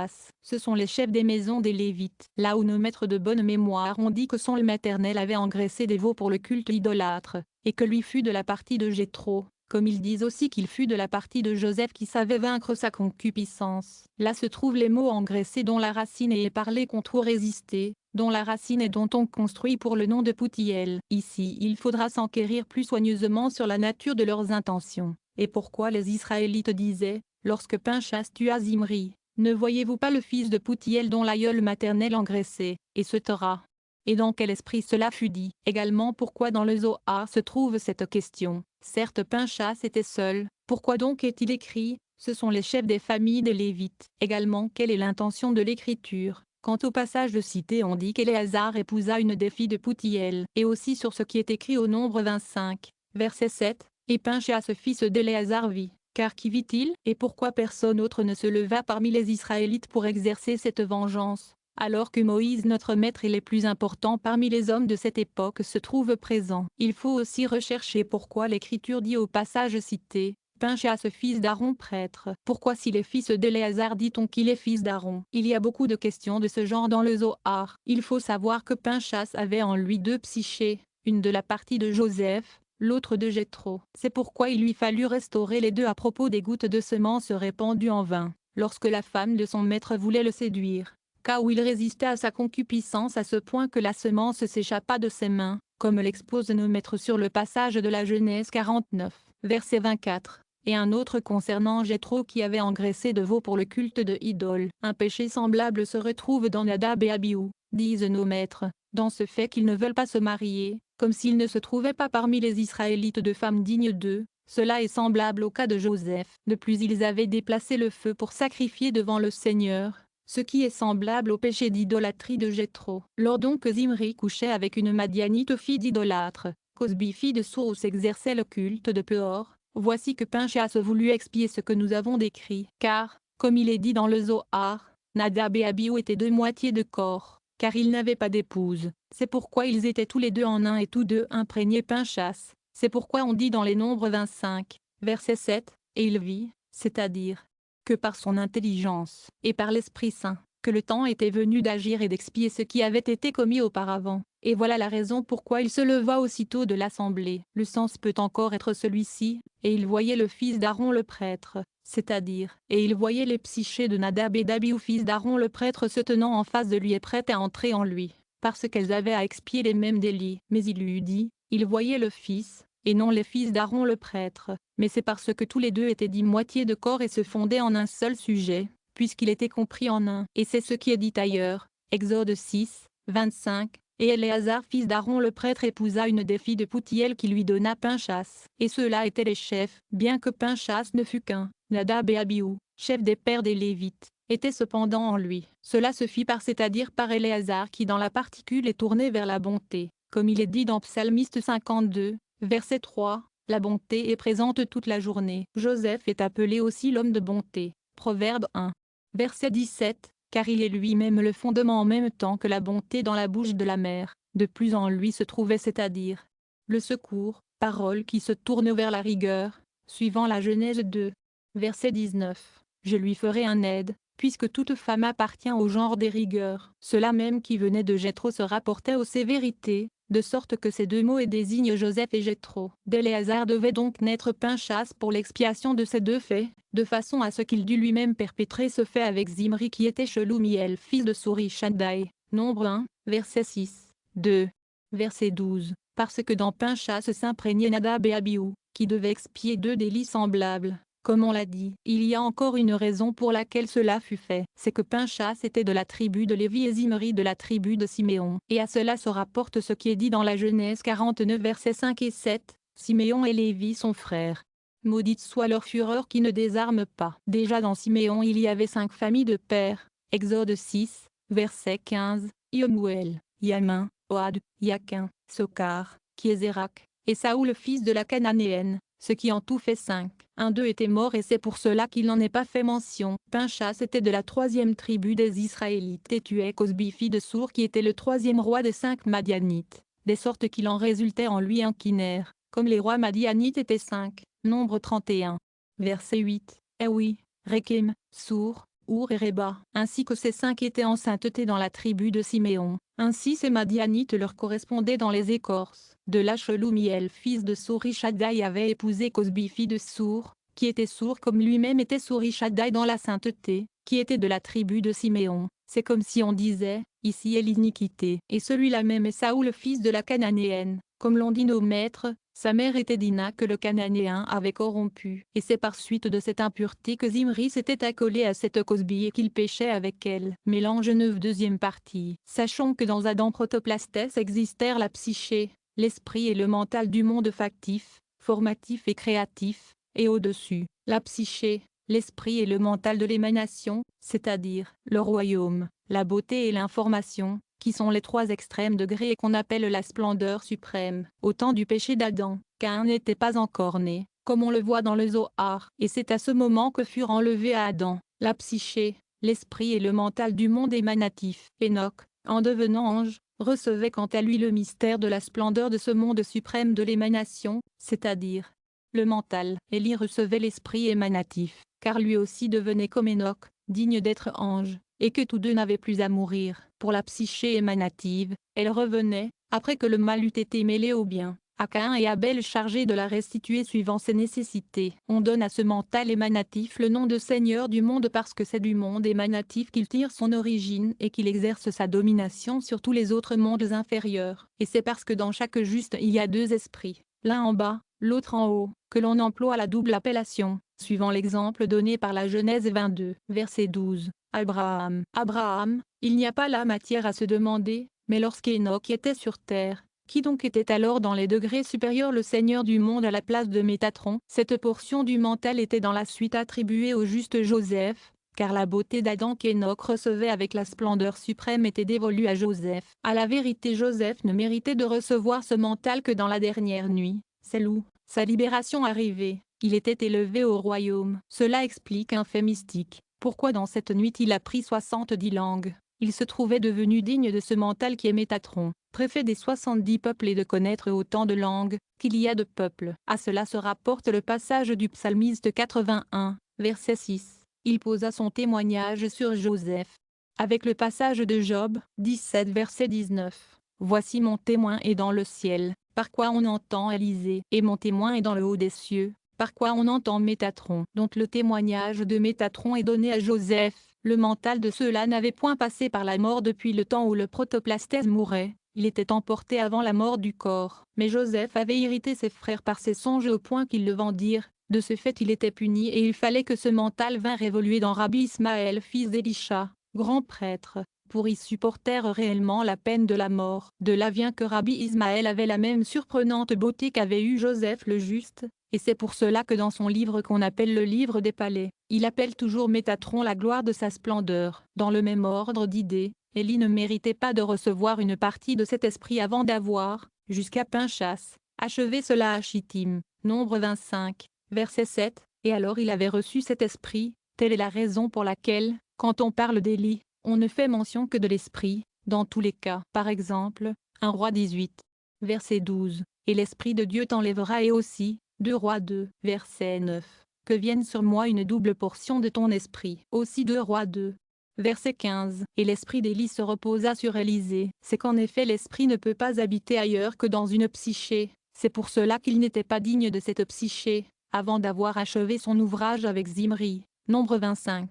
Pinchas, ce sont les chefs des maisons des Lévites. Là où nos maîtres de bonne mémoire ont dit que son maternel avait engraissé des veaux pour le culte idolâtre, et que lui fut de la partie de Jéthro, comme ils disent aussi qu'il fut de la partie de Joseph qui savait vaincre sa concupiscence. Là se trouvent les mots engraissés dont la racine est parlée contre ou résister, dont la racine est dont on construit pour le nom de Poutiel. Ici il faudra s'enquérir plus soigneusement sur la nature de leurs intentions, et pourquoi les Israélites disaient, lorsque Pinchas tua Zimri, ne voyez-vous pas le fils de Poutiel dont l'aïeul maternel engraissait, et se taira. Et dans quel esprit cela fut dit? Également pourquoi dans le Zohar se trouve cette question? Certes Pinchas était seul, pourquoi donc est-il écrit, ce sont les chefs des familles des Lévites? Également quelle est l'intention de l'écriture? Quant au passage de cité on dit qu'Éléazar épousa une des filles de Poutiel, et aussi sur ce qui est écrit au Nombre 25, verset 7, et Pinchas fils d'Éléazar vit. Car qui vit-il? Et pourquoi personne autre ne se leva parmi les Israélites pour exercer cette vengeance, alors que Moïse notre maître et les plus importants parmi les hommes de cette époque se trouvent présents? Il faut aussi rechercher pourquoi l'Écriture dit au passage cité, Pinchas fils d'Aaron prêtre. Pourquoi si les fils d'Éléazar dit-on qu'il est fils d'Aaron? Il y a beaucoup de questions de ce genre dans le Zohar. Il faut savoir que Pinchas avait en lui deux psychés, une de la partie de Joseph, l'autre de Jéthro. C'est pourquoi il lui fallut restaurer les deux à propos des gouttes de semence répandues en vain, lorsque la femme de son maître voulait le séduire, car où il résista à sa concupiscence à ce point que la semence s'échappa de ses mains, comme l'exposent nos maîtres sur le passage de la Genèse 49, verset 24. Et un autre concernant Jéthro qui avait engraissé de veaux pour le culte de idoles. Un péché semblable se retrouve dans Nadab et Abihu, disent nos maîtres, dans ce fait qu'ils ne veulent pas se marier, comme s'il ne se trouvait pas parmi les Israélites de femmes dignes d'eux. Cela est semblable au cas de Joseph. De plus ils avaient déplacé le feu pour sacrifier devant le Seigneur, ce qui est semblable au péché d'idolâtrie de Jéthro. Lors donc Zimri couchait avec une Madianite fille d'idolâtre, Cosbi fille de Sourus exerçait le culte de Péor, voici que Pinchas voulut expier ce que nous avons décrit. Car, comme il est dit dans le Zohar, Nadab et Abihu étaient deux moitiés de corps, car ils n'avaient pas d'épouse. C'est pourquoi ils étaient tous les deux en un et tous deux imprégnés Pinchas. C'est pourquoi on dit dans les Nombres 25, verset 7, et il vit, c'est-à-dire que par son intelligence, et par l'Esprit Saint, que le temps était venu d'agir et d'expier ce qui avait été commis auparavant. Et voilà la raison pourquoi il se leva aussitôt de l'assemblée. Le sens peut encore être celui-ci, et il voyait le fils d'Aaron le prêtre, c'est-à-dire, et il voyait les psychés de Nadab et d'Abihu fils d'Aaron le prêtre se tenant en face de lui et prêtes à entrer en lui, parce qu'elles avaient à expier les mêmes délits. Mais il lui eût dit, il voyait le fils, et non les fils d'Aaron le prêtre, mais c'est parce que tous les deux étaient dits moitié de corps et se fondaient en un seul sujet, puisqu'il était compris en un. Et c'est ce qui est dit ailleurs, Exode 6, 25, et Éléazar fils d'Aaron le prêtre épousa une des filles de Poutiel qui lui donna Pinchas. Et ceux-là étaient les chefs, bien que Pinchas ne fût qu'un. Nadab et Abihu, chefs des pères des Lévites, étaient cependant en lui. Cela se fit par c'est-à-dire par Éléazar qui dans la particule est tourné vers la bonté, comme il est dit dans Psalmiste 52, verset 3, la bonté est présente toute la journée. Joseph est appelé aussi l'homme de bonté. Proverbe 1, verset 17, car il est lui-même le fondement en même temps que la bonté dans la bouche de la mère. De plus en lui se trouvait c'est-à-dire le secours, parole qui se tourne vers la rigueur, suivant la Genèse 2, verset 19. Je lui ferai un aide, puisque toute femme appartient au genre des rigueurs. Cela même qui venait de Jéthro se rapportait aux sévérités, de sorte que ces deux mots désignent Joseph et Jéthro. D'Éléazar devait donc naître Pinchas pour l'expiation de ces deux faits, de façon à ce qu'il dût lui-même perpétrer ce fait avec Zimri qui était Shelumiel fils de Sourishaddai. Nombre 1, verset 6, 2, verset 12, parce que dans Pinchas s'imprégnait Nadab et Abihu, qui devaient expier deux délits semblables. Comme on l'a dit, il y a encore une raison pour laquelle cela fut fait, c'est que Pinchas était de la tribu de Lévi et Zimri de la tribu de Siméon. Et à cela se rapporte ce qui est dit dans la Genèse 49 versets 5 et 7, Siméon et Lévi sont frères. Maudite soit leur fureur qui ne désarme pas. Déjà dans Siméon il y avait 5 familles de pères, Exode 6, verset 15, Iomuel, Yamin, Ohad, Yakin, Sokar, Kiézérak, et Saoul fils de la Cananéenne, ce qui en tout fait 5. Un d'eux était mort et c'est pour cela qu'il n'en est pas fait mention. Pinchas était de la 3e tribu des Israélites et tuait Cosbi fille de Sour qui était le 3e roi des 5 Madianites, de sorte qu'il en résultait en lui un Kiner, comme les rois Madianites étaient 5. Nombre 31. Verset 8. Eh oui, Rekem, Sour, Our et Réba, ainsi que ces 5 étaient en sainteté dans la tribu de Siméon. Ainsi ces Madianites leur correspondaient dans les écorces. De là Shelumiel fils de Surishaddaï avait épousé Cosbi fille de Sour, qui était sourd comme lui-même était Surishaddaï dans la sainteté, qui était de la tribu de Siméon. C'est comme si on disait, ici est l'iniquité. Et celui-là même est Saoul fils de la Cananéenne. Comme l'ont dit nos maîtres, sa mère était Dina que le Cananéen avait corrompue. Et c'est par suite de cette impureté que Zimri s'était accolé à cette Cosbi et qu'il péchait avec elle. Mélange 9 deuxième partie. Sachons que dans Adam protoplastes existèrent la psyché, l'esprit et le mental du monde factif, formatif et créatif, et au-dessus, la psyché, l'esprit et le mental de l'émanation, c'est-à-dire le royaume, la beauté et l'information, qui sont les 3 extrêmes degrés et qu'on appelle la splendeur suprême. Au temps du péché d'Adam, Caïn n'était pas encore né, comme on le voit dans le Zohar, et c'est à ce moment que furent enlevés à Adam, la psyché, l'esprit et le mental du monde émanatif. Enoch, en devenant ange, recevait quant à lui le mystère de la splendeur de ce monde suprême de l'émanation, c'est-à-dire le mental. Élie recevait l'esprit émanatif, car lui aussi devenait comme Enoch, digne d'être ange, et que tous deux n'avaient plus à mourir. Pour la psyché émanative, elle revenait, après que le mal eût été mêlé au bien, à Caïn et Abel chargés de la restituer suivant ses nécessités. On donne à ce mental émanatif le nom de Seigneur du monde parce que c'est du monde émanatif qu'il tire son origine et qu'il exerce sa domination sur tous les autres mondes inférieurs. Et c'est parce que dans chaque juste il y a 2 esprits, l'un en bas, l'autre en haut, que l'on emploie la double appellation, suivant l'exemple donné par la Genèse 22, verset 12. Abraham. Abraham, il n'y a pas là matière à se demander, mais lorsqu'Enoch était sur terre, qui donc était alors dans les degrés supérieurs le Seigneur du monde à la place de Métatron? Cette portion du mental était dans la suite attribuée au juste Joseph, car la beauté d'Adam qu'Enoch recevait avec la splendeur suprême était dévolue à Joseph. À la vérité Joseph ne méritait de recevoir ce mental que dans la dernière nuit, celle où, sa libération arrivée, il était élevé au royaume. Cela explique un fait mystique. Pourquoi dans cette nuit il a pris 70 langues? Il se trouvait devenu digne de ce mental qui est Métatron, préfet des 70 peuples et de connaître autant de langues qu'il y a de peuples. À cela se rapporte le passage du psalmiste 81, verset 6. Il posa son témoignage sur Joseph. Avec le passage de Job, 17 verset 19. Voici mon témoin est dans le ciel, par quoi on entend Élysée, et mon témoin est dans le haut des cieux, par quoi on entend Métatron. Donc le témoignage de Métatron est donné à Joseph. Le mental de ceux-là n'avait point passé par la mort depuis le temps où le protoplastes mourait, il était emporté avant la mort du corps. Mais Joseph avait irrité ses frères par ses songes au point qu'ils le vendirent. De ce fait il était puni et il fallait que ce mental vînt révoluer dans Rabbi Ismaël fils d'Élisha, grand prêtre, pour y supporter réellement la peine de la mort. De là vient que Rabbi Ismaël avait la même surprenante beauté qu'avait eu Joseph le juste, et c'est pour cela que dans son livre qu'on appelle le livre des palais, il appelle toujours Métatron la gloire de sa splendeur. Dans le même ordre d'idées, Élie ne méritait pas de recevoir une partie de cet esprit avant d'avoir, jusqu'à Pinchas, achevé cela à Chittim, Nombre 25, verset 7, et alors il avait reçu cet esprit. Telle est la raison pour laquelle, quand on parle d'Élie, on ne fait mention que de l'esprit, dans tous les cas. Par exemple, 1 Roi 18, verset 12, et l'esprit de Dieu t'enlèvera et aussi, 2 Rois 2, verset 9, que vienne sur moi une double portion de ton esprit. Aussi 2 Rois 2, verset 15, et l'esprit d'Élie se reposa sur Élisée. C'est qu'en effet l'esprit ne peut pas habiter ailleurs que dans une psyché. C'est pour cela qu'il n'était pas digne de cette psyché, avant d'avoir achevé son ouvrage avec Zimri. Nombre 25,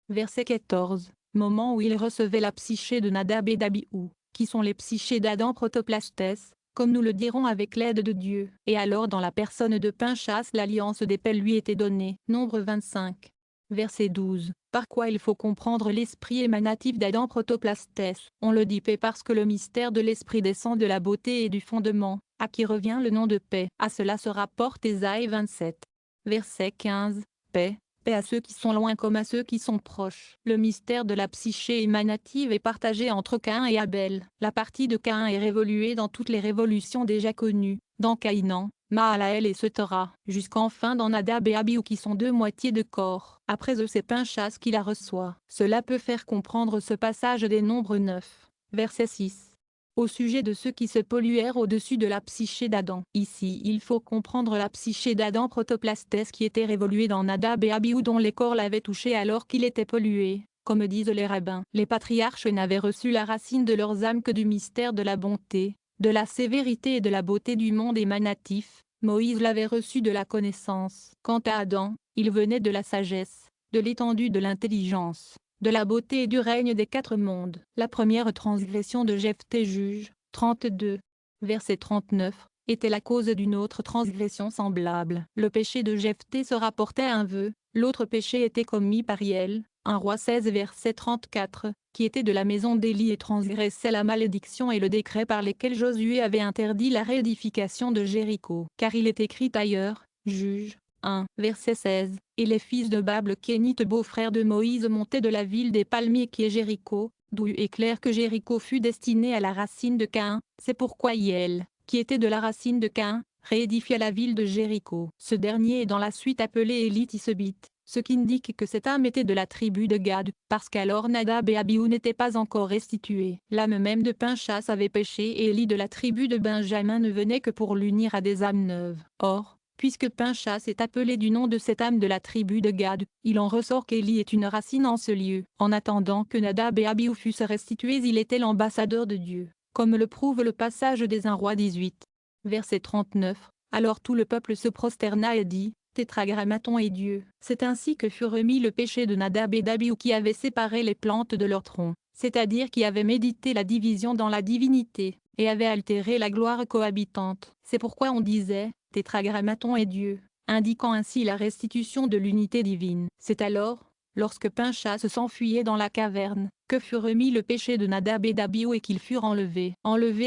verset 14, moment où il recevait la psyché de Nadab et d'Abihu, qui sont les psychés d'Adam protoplastes, comme nous le dirons avec l'aide de Dieu. Et alors dans la personne de Pinchas l'alliance des pelles lui était donnée. Nombre 25, verset 12, par quoi il faut comprendre l'esprit émanatif d'Adam protoplastes. On le dit paix parce que le mystère de l'esprit descend de la beauté et du fondement, à qui revient le nom de paix. À cela se rapporte Ésaïe 27, verset 15, paix. Paix à ceux qui sont loin comme à ceux qui sont proches. Le mystère de la psyché émanative est partagé entre Caïn et Abel. La partie de Caïn est révoluée dans toutes les révolutions déjà connues, dans Caïnan, Mahalaël et Setera, jusqu'enfin dans Nadab et Abihu qui sont 2 moitiés de corps. Après eux c'est Pinchas qui la reçoit. Cela peut faire comprendre ce passage des Nombres 9, verset 6. au sujet de ceux qui se polluèrent au-dessus de la psyché d'Adam. Ici il faut comprendre la psyché d'Adam protoplastes qui était révoluée dans Nadab et Abihu dont les corps l'avaient touché alors qu'il était pollué. Comme disent les rabbins, les patriarches n'avaient reçu la racine de leurs âmes que du mystère de la bonté, de la sévérité et de la beauté du monde émanatif. Moïse l'avait reçu de la connaissance. Quant à Adam, il venait de la sagesse, de l'étendue de l'intelligence, de la beauté et du règne des quatre mondes. La première transgression de Jephthé juge, 32, verset 39, était la cause d'une autre transgression semblable. Le péché de Jephthé se rapportait à un vœu, l'autre péché était commis par Hiel, 1 Roi 16 verset 34, qui était de la maison d'Élie et transgressait la malédiction et le décret par lesquels Josué avait interdit la réédification de Jéricho. Car il est écrit ailleurs, Juge 1, verset 16, et les fils de Bab le Kénite beau-frère de Moïse montaient de la ville des palmiers qui est Jéricho, d'où est clair que Jéricho fut destiné à la racine de Caïn, c'est pourquoi Hiel, qui était de la racine de Caïn, réédifia la ville de Jéricho. Ce dernier est dans la suite appelé Élie Tisbite, ce qui indique que cette âme était de la tribu de Gad, parce qu'alors Nadab et Abihu n'étaient pas encore restitués. L'âme même de Pinchas avait péché et Élie de la tribu de Benjamin ne venait que pour l'unir à des âmes neuves. Or, puisque Pinchas est appelé du nom de cette âme de la tribu de Gad, il en ressort qu'Élie est une racine en ce lieu. En attendant que Nadab et Abihu fussent restitués, il était l'ambassadeur de Dieu, comme le prouve le passage des 1 Roi 18, verset 39. Alors tout le peuple se prosterna et dit, Tétragrammaton est Dieu. C'est ainsi que fut remis le péché de Nadab et d'Abihu qui avaient séparé les plantes de leur tronc, c'est-à-dire qui avaient médité la division dans la divinité, et avaient altéré la gloire cohabitante. C'est pourquoi on disait, Tétragrammaton est Dieu, indiquant ainsi la restitution de l'unité divine. C'est alors, lorsque Pinchas s'enfuyait dans la caverne, que fut remis le péché de Nadab et d'Abihu et qu'ils furent enlevés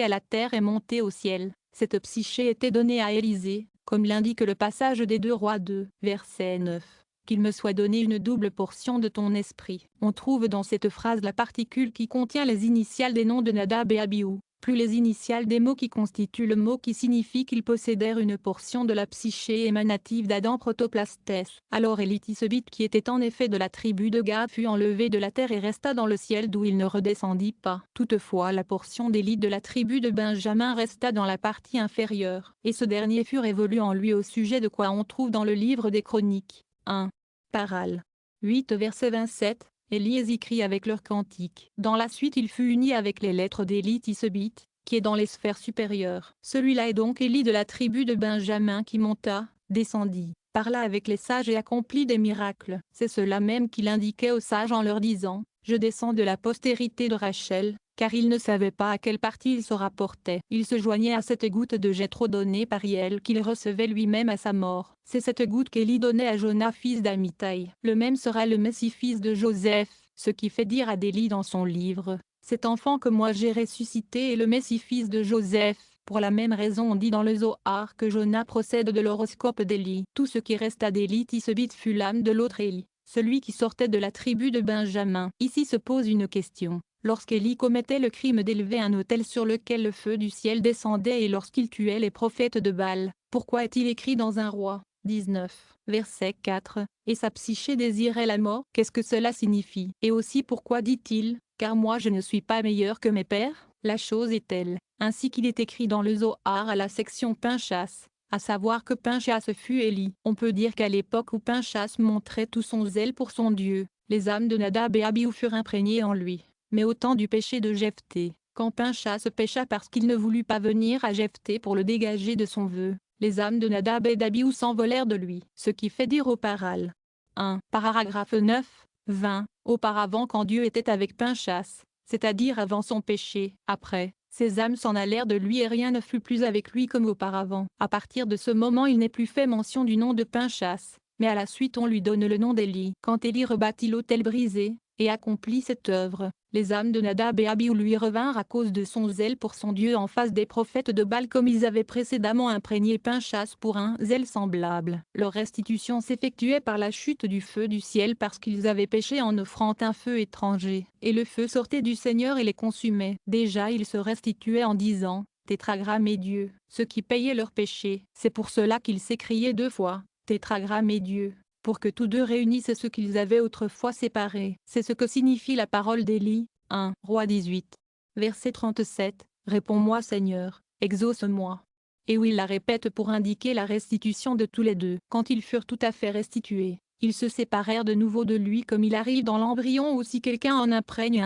à la terre et montés au ciel. Cette psyché était donnée à Élisée, comme l'indique le passage des 2 Rois 2, verset 9. Qu'il me soit donné une double portion de ton esprit. On trouve dans cette phrase la particule qui contient les initiales des noms de Nadab et Abihu, plus les initiales des mots qui constituent le mot qui signifie qu'ils possédèrent une portion de la psyché émanative d'Adam protoplastes. Alors Élie Tisbite qui était en effet de la tribu de Gad fut enlevé de la terre et resta dans le ciel d'où il ne redescendit pas. Toutefois la portion d'Élie de la tribu de Benjamin resta dans la partie inférieure, et ce dernier fut révolu en lui au sujet de quoi on trouve dans le livre des Chroniques. 1. Paral. 8 verset 27. Élie écrit avec leur cantique. Dans la suite il fut uni avec les lettres d'Élie Tisbite, qui est dans les sphères supérieures. Celui-là est donc Élie de la tribu de Benjamin qui monta, descendit, parla avec les sages et accomplit des miracles. C'est cela même qu'il indiquait aux sages en leur disant, « Je descends de la postérité de Rachel », car il ne savait pas à quelle partie il se rapportait. Il se joignait à cette goutte de Jéthro donnée par Hiel qu'il recevait lui-même à sa mort. C'est cette goutte qu'Élie donnait à Jonas fils d'Amittai. Le même sera le Messie fils de Joseph, ce qui fait dire à d'Élie dans son livre, « Cet enfant que moi j'ai ressuscité est le Messie fils de Joseph ». Pour la même raison on dit dans le Zohar que Jonas procède de l'horoscope d'Élie. Tout ce qui resta d'Élie Tisbite fut l'âme de l'autre Élie, celui qui sortait de la tribu de Benjamin. Ici se pose une question. Lorsqu'Élie commettait le crime d'élever un autel sur lequel le feu du ciel descendait et lorsqu'il tuait les prophètes de Baal, pourquoi est-il écrit dans 1 Roi 19, verset 4, « Et sa psyché désirait la mort ?» Qu'est-ce que cela signifie? Et aussi pourquoi dit-il, « Car moi je ne suis pas meilleur que mes pères ?» La chose est telle, ainsi qu'il est écrit dans le Zohar à la section Pinchas, à savoir que Pinchas fut Élie. On peut dire qu'à l'époque où Pinchas montrait tout son zèle pour son Dieu, les âmes de Nadab et Abihu furent imprégnées en lui. Mais au temps du péché de Jephthé, quand Pinchas pécha parce qu'il ne voulut pas venir à Jephthé pour le dégager de son vœu, les âmes de Nadab et d'Abihu s'envolèrent de lui. Ce qui fait dire au paral. 1. Paragraphe 9, 20. Auparavant quand Dieu était avec Pinchas, c'est-à-dire avant son péché, après, ces âmes s'en allèrent de lui et rien ne fut plus avec lui comme auparavant. À partir de ce moment il n'est plus fait mention du nom de Pinchas, mais à la suite on lui donne le nom d'Élie. Quand Élie rebâtit l'autel brisé, et accomplit cette œuvre, les âmes de Nadab et Abihu lui revinrent à cause de son zèle pour son Dieu en face des prophètes de Baal comme ils avaient précédemment imprégné Pinchas pour un zèle semblable. Leur restitution s'effectuait par la chute du feu du ciel parce qu'ils avaient péché en offrant un feu étranger, et le feu sortait du Seigneur et les consumait. Déjà ils se restituaient en disant, Tétragramme Dieu, ce qui payait leurs péchés. C'est pour cela qu'ils s'écriaient 2 fois, Tétragramme Dieu, pour que tous deux réunissent ce qu'ils avaient autrefois séparé. C'est ce que signifie la parole d'Élie, 1 Roi 18, verset 37, Réponds-moi Seigneur, exauce-moi. » Et oui, il la répète pour indiquer la restitution de tous les deux. Quand ils furent tout à fait restitués, ils se séparèrent de nouveau de lui comme il arrive dans l'embryon ou si quelqu'un en imprègne un